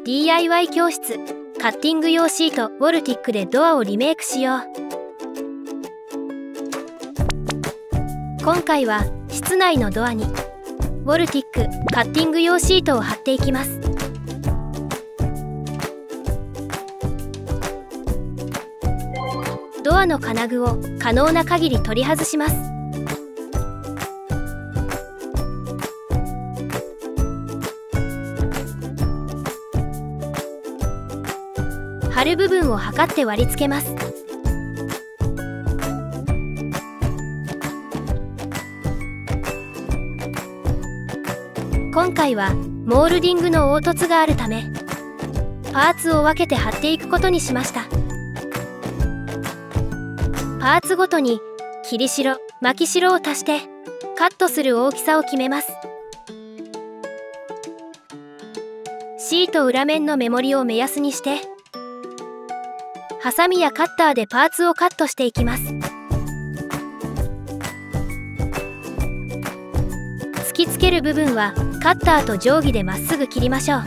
DIY 教室カッティング用シートウォルティックでドアをリメイクしよう。今回は室内のドアにウォルティックカッティング用シートを貼っていきます。ドアの金具を可能な限り取り外します。貼る部分を測って割り付けます。今回はモールディングの凹凸があるためパーツを分けて貼っていくことにしました。パーツごとに切り代、巻き代を足してカットする大きさを決めます。シート裏面の目盛りを目安にしてハサミやカッターでパーツをカットしていきます。突きつける部分はカッターと定規でまっすぐ切りましょう。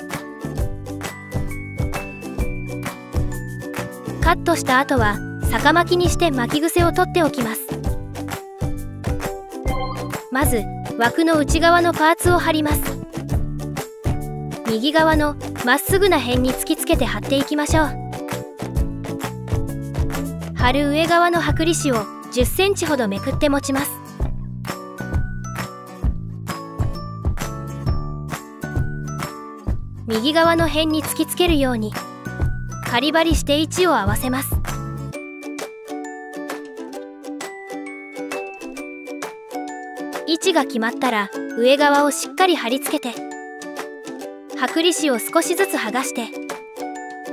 カットした後は逆巻きにして巻き癖を取っておきます。まず枠の内側のパーツを貼ります。右側のまっすぐな辺に突きつけて貼っていきましょう。貼る上側の剥離紙を10センチほどめくって持ちます。右側の辺に突きつけるようにカリバリして位置を合わせます。位置が決まったら上側をしっかり貼り付けて剥離紙を少しずつ剥がして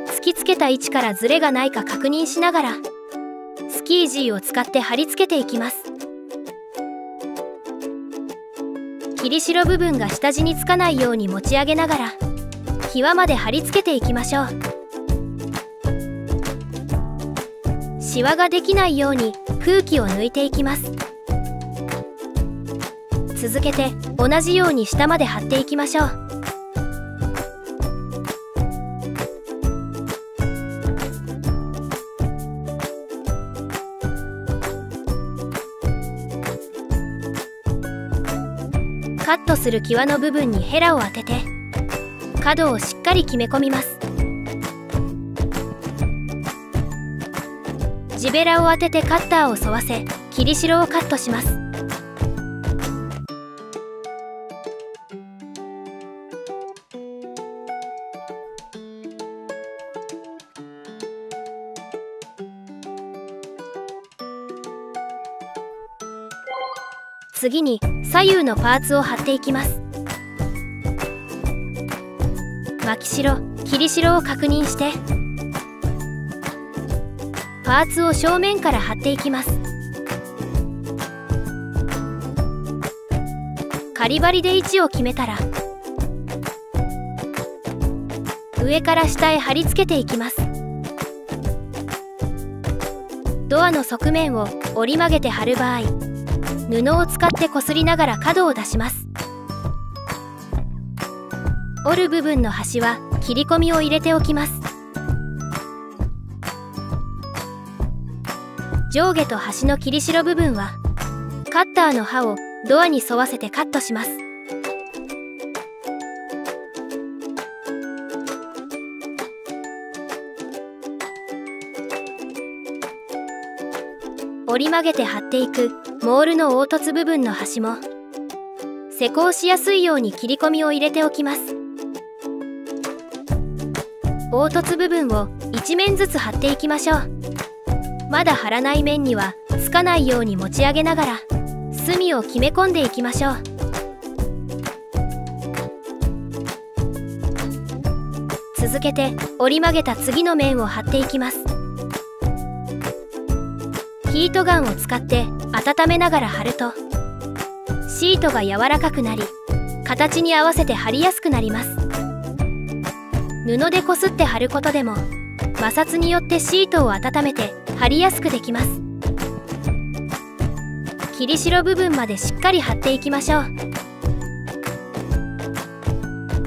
突きつけた位置からズレがないか確認しながらスキージーを使って貼り付けていきます。切り代部分が下地につかないように持ち上げながら際まで貼り付けていきましょう。シワができないように空気を抜いていきます。続けて同じように下まで貼っていきましょう。カットする際の部分にヘラを当てて角をしっかり決め込みます。地べらを当ててカッターを沿わせ切り代をカットします。次に左右のパーツを貼っていきます。巻き代、切り代を確認してパーツを正面から貼っていきます。カリバリで位置を決めたら上から下へ貼り付けていきます。ドアの側面を折り曲げて貼る場合布を使ってこすりながら角を出します。折る部分の端は切り込みを入れておきます。上下と端の切り代部分はカッターの刃をドアに沿わせてカットします。折り曲げて貼っていくモールの凹凸部分の端も施工しやすいように切り込みを入れておきます。凹凸部分を1面ずつ貼っていきましょう。まだ貼らない面にはつかないように持ち上げながら隅を決め込んでいきましょう。続けて折り曲げた次の面を貼っていきます。ヒートガンを使って温めながら貼るとシートが柔らかくなり形に合わせて貼りやすくなります。布でこすって貼ることでも摩擦によってシートを温めて貼りやすくできます。切り代部分までしっかり貼っていきましょう。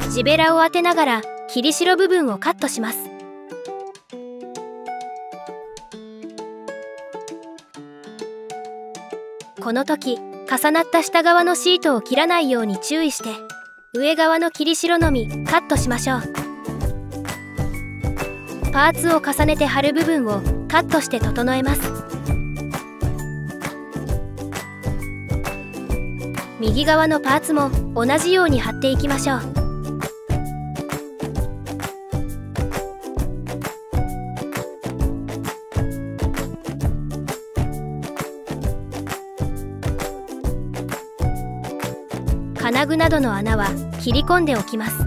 地べらを当てながら切り代部分をカットします。この時重なった下側のシートを切らないように注意して、上側の切り代のみカットしましょう。パーツを重ねて貼る部分をカットして整えます。右側のパーツも同じように貼っていきましょう。金具などの穴は切り込んでおきます。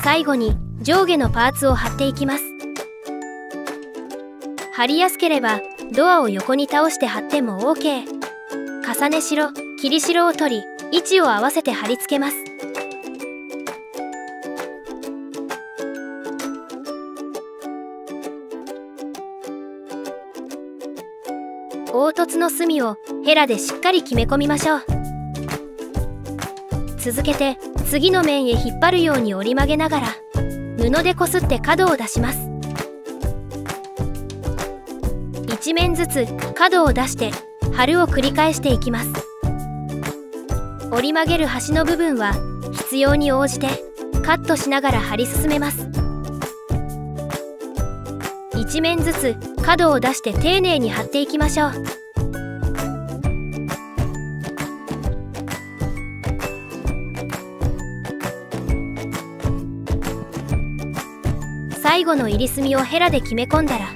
最後に上下のパーツを貼っていきます。貼りやすければドアを横に倒して貼っても OK。 重ね代、切り代を取り、位置を合わせて貼り付けます。凹凸の隅をヘラでしっかり決め込みましょう。続けて次の面へ引っ張るように折り曲げながら布でこすって角を出します。1面ずつ角を出して貼るを繰り返していきます。折り曲げる端の部分は必要に応じてカットしながら貼り進めます。1面ずつ角を出して丁寧に貼っていきましょう。最後の入り墨をヘラで決め込んだら、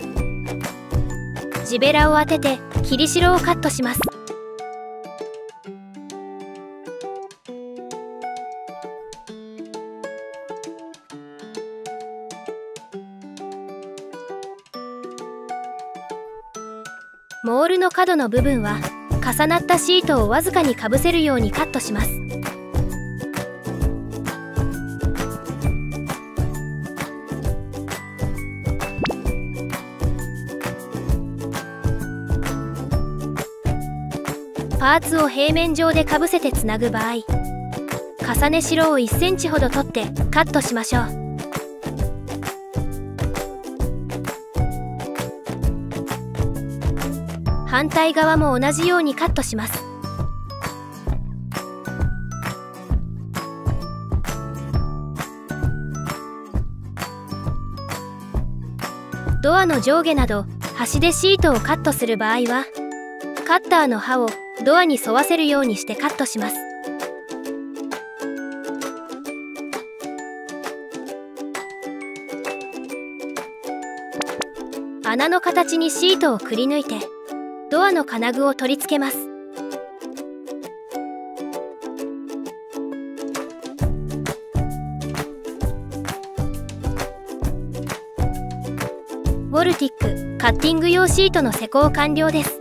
地べらを当てて切り代をカットします。モールの角の部分は重なったシートをわずかにかぶせるようにカットします。パーツを平面上でかぶせてつなぐ場合、重ね代を1センチほど取ってカットしましょう。反対側も同じようにカットします。ドアの上下など端でシートをカットする場合は、カッターの刃をドアに沿わせるようにしてカットします。穴の形にシートをくり抜いてドアの金具を取り付けます。ウォルティックカッティング用シートの施工完了です。